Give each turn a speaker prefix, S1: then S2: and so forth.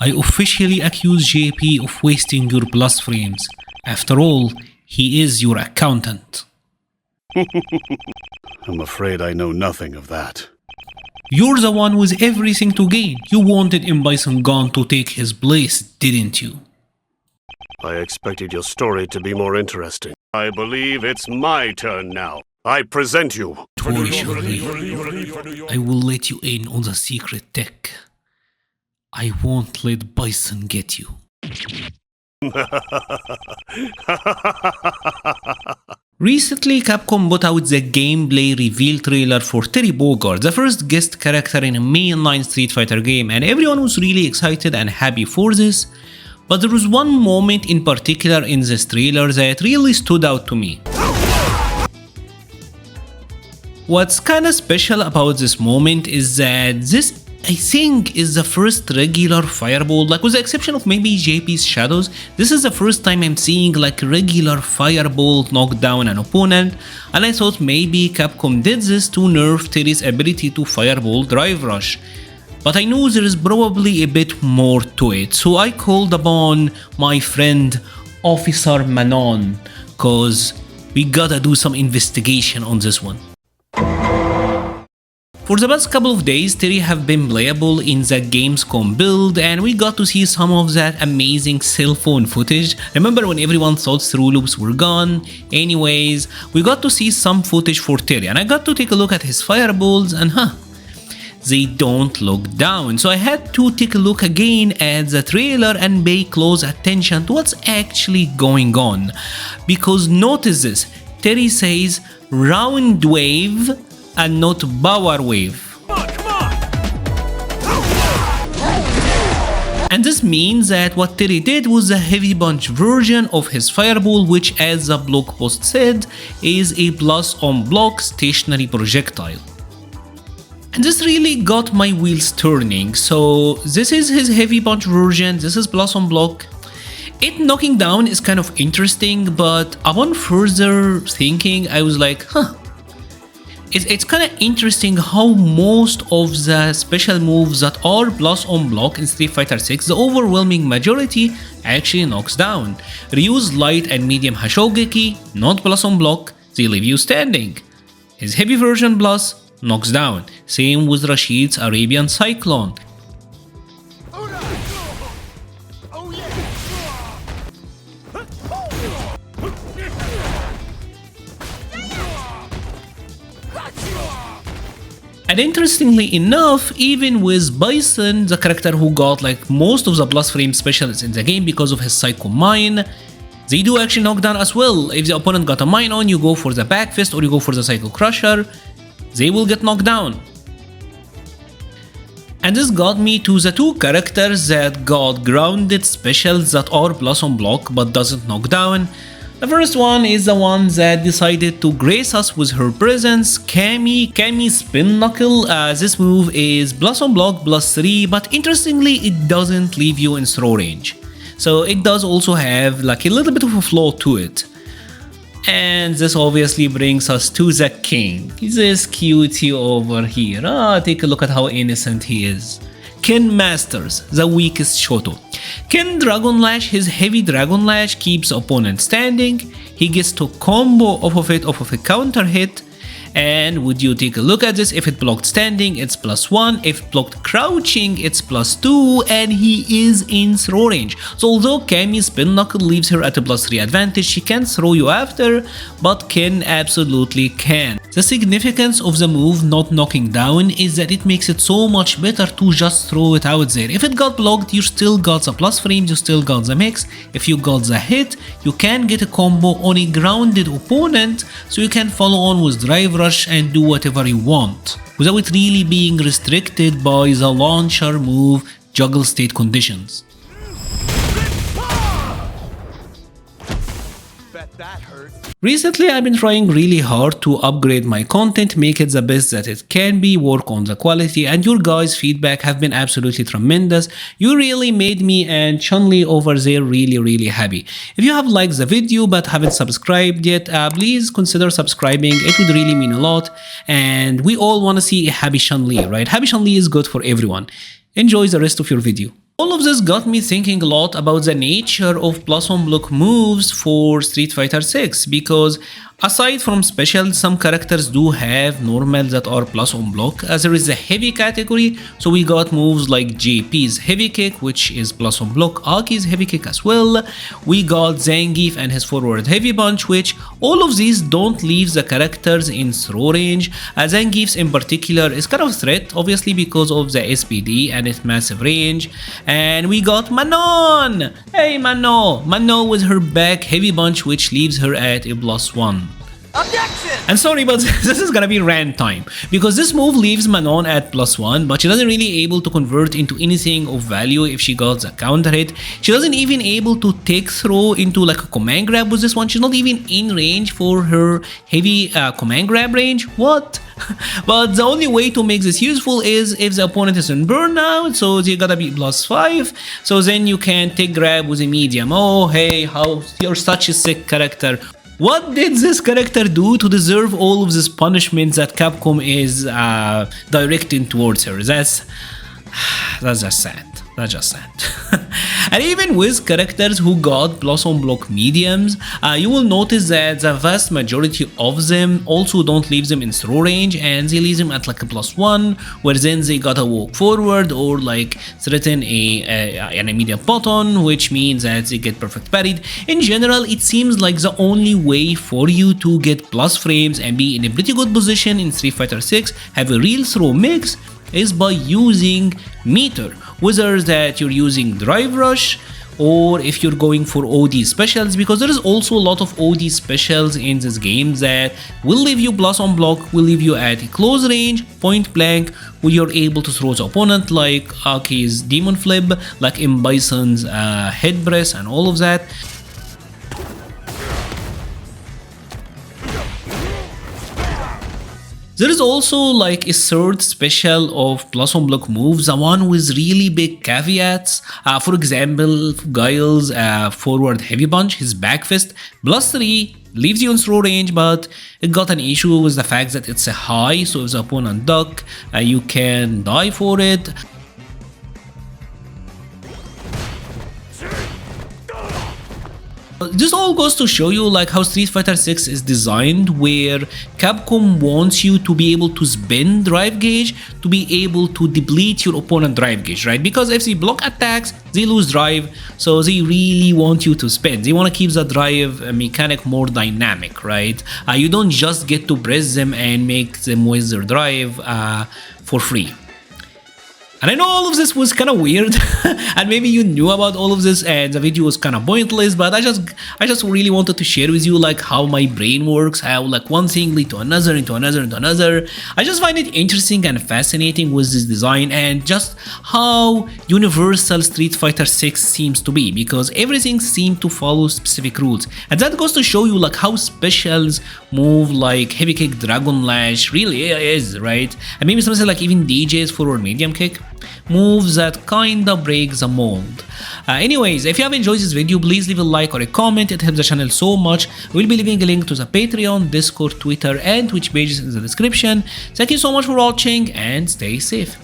S1: I officially accuse JP of wasting your plus frames. After all, he is your accountant.
S2: I'm afraid I know nothing of that.
S1: You're the one with everything to gain. You wanted Bison gone to take his place, didn't you?
S2: I expected your story to be more interesting. I believe it's my turn now. I present you.
S1: Torturing. I will let you in on the secret tech. I won't let Bison get you. Recently, Capcom put out the gameplay reveal trailer for Terry Bogard, the first guest character in a mainline Street Fighter game, and everyone was really excited and happy for this. But there was one moment in particular in this trailer that really stood out to me. What's kinda special about this moment is that this, I think, is the first regular fireball, like with the exception of maybe JP's Shadows. This is the first time I'm seeing like regular fireball knock down an opponent, and I thought maybe Capcom did this to nerf Terry's ability to fireball drive rush. But I knew there is probably a bit more to it, so I called upon my friend Officer Manon, cause we gotta do some investigation on this one. For the past couple of days, Terry have been playable in the Gamescom build, and we got to see some of that amazing cell phone footage. Remember when everyone thought through loops were gone? Anyways, we got to see some footage for Terry, and I got to take a look at his fireballs, and they don't look down. So I had to take a look again at the trailer and pay close attention to what's actually going on. Because notice this, Terry says round wave and not power wave. And this means that what Terry did was a heavy punch version of his fireball, which, as the blog post said, is a plus on block stationary projectile. And this really got my wheels turning. So this is his heavy punch version, this is plus on block. It knocking down is kind of interesting, but upon further thinking, I was like, It's kind of interesting how most of the special moves that are plus on block in Street Fighter 6, the overwhelming majority actually knocks down. Ryu's light and medium Hashogeki, not plus on block, they leave you standing. His heavy version plus knocks down. Same with Rashid's Arabian Cyclone. And interestingly enough, even with Bison, the character who got like most of the plus frame specials in the game because of his Psycho Mine, they do actually knock down as well. If the opponent got a mine on, you go for the back fist or you go for the Psycho Crusher, they will get knocked down. And this got me to the two characters that got grounded specials that are plus on block but doesn't knock down. The first one is the one that decided to grace us with her presence, Cammy Spin Knuckle. This move is plus on block plus 3, but interestingly it doesn't leave you in throw range. So it does also have like a little bit of a flaw to it. And this obviously brings us to the king. This cutie over here. Take a look at how innocent he is. Ken masters the weakest Shoto. Ken Dragon Lash, his heavy Dragon Lash keeps opponent standing. He gets to combo off of a counter hit. And would you take a look at this, if it blocked standing, it's +1, if blocked crouching, it's +2, and he is in throw range. So although Cammy's Spin Knuckle leaves her at a +3 advantage, she can't throw you after, but Ken absolutely can. The significance of the move not knocking down is that it makes it so much better to just throw it out there. If it got blocked, you still got the plus frames, you still got the mix. If you got the hit, you can get a combo on a grounded opponent, so you can follow on with drive rush and do whatever you want, without really being restricted by the launcher move juggle state conditions. Recently I've been trying really hard to upgrade my content, make it the best that it can be, work on the quality, and your guys' feedback have been absolutely tremendous. You really made me and Chun-Li over there really happy. If you have liked the video but haven't subscribed yet, please consider subscribing. It would really mean a lot, and we all want to see a happy Chun-Li, right? Happy Chun-Li is good for everyone. Enjoy the rest of your video. All of this got me thinking a lot about the nature of plus one block moves for Street Fighter 6 because aside from special, some characters do have normals that are plus on block, as there is a heavy category, so we got moves like JP's heavy kick, which is plus on block, Aki's heavy kick as well, we got Zangief and his forward heavy punch, which all of these don't leave the characters in throw range. Zangief's in particular is kind of a threat, obviously because of the SPD and its massive range. And we got Manon! Hey Manon with her back heavy punch, which leaves her at a +1.
S3: Objection!
S1: And sorry, but this is gonna be rant time, because this move leaves Manon at +1, but she doesn't really able to convert into anything of value if she got the counter hit. She doesn't even able to take throw into like a command grab with this one. She's not even in range for her heavy command grab range. What? But the only way to make this useful is if the opponent is in burnout, so they gotta be +5, so then you can take grab with a medium. Oh hey, how you're such a sick character. What did this character do to deserve all of this punishment that Capcom is directing towards her? That's just sad. That's just sad. And even with characters who got plus on block mediums, you will notice that the vast majority of them also don't leave them in throw range, and they leave them at like a +1, where then they gotta walk forward or like threaten an immediate button, which means that they get perfect parried. In general, it seems like the only way for you to get plus frames and be in a pretty good position in Street Fighter 6, have a real throw mix, is by using meter. Whether that you're using drive rush or if you're going for OD specials, because there is also a lot of OD specials in this game that will leave you plus on block, will leave you at a close range, point blank, where you're able to throw the opponent, like Aki's demon flip, like in Bison's head press and all of that. There is also like a third special of plus on block moves, the one with really big caveats. For example, Guile's forward heavy punch, his back fist, +3, leaves you in throw range, but it got an issue with the fact that it's a high, so if the opponent duck, you can die for it. This all goes to show you like how Street Fighter 6 is designed, where Capcom wants you to be able to spend drive gauge to be able to deplete your opponent drive gauge, right? Because if they block attacks, they lose drive, so they really want you to spend. They want to keep the drive mechanic more dynamic, right? You don't just get to press them and make them waste their drive for free. And I know all of this was kind of weird and maybe you knew about all of this and the video was kind of pointless, but I just really wanted to share with you like how my brain works, how like one thing lead to another, into another. I just find it interesting and fascinating with this design and just how universal Street Fighter 6 seems to be, because everything seems to follow specific rules, and that goes to show you like how specials move like heavy kick, dragon lash really is, right? And maybe something like even DJ's forward medium kick, moves that kinda break the mold. Anyways, if you have enjoyed this video, please leave a like or a comment, it helps the channel so much. We'll be leaving a link to the Patreon, Discord, Twitter and Twitch pages in the description. Thank you so much for watching and stay safe.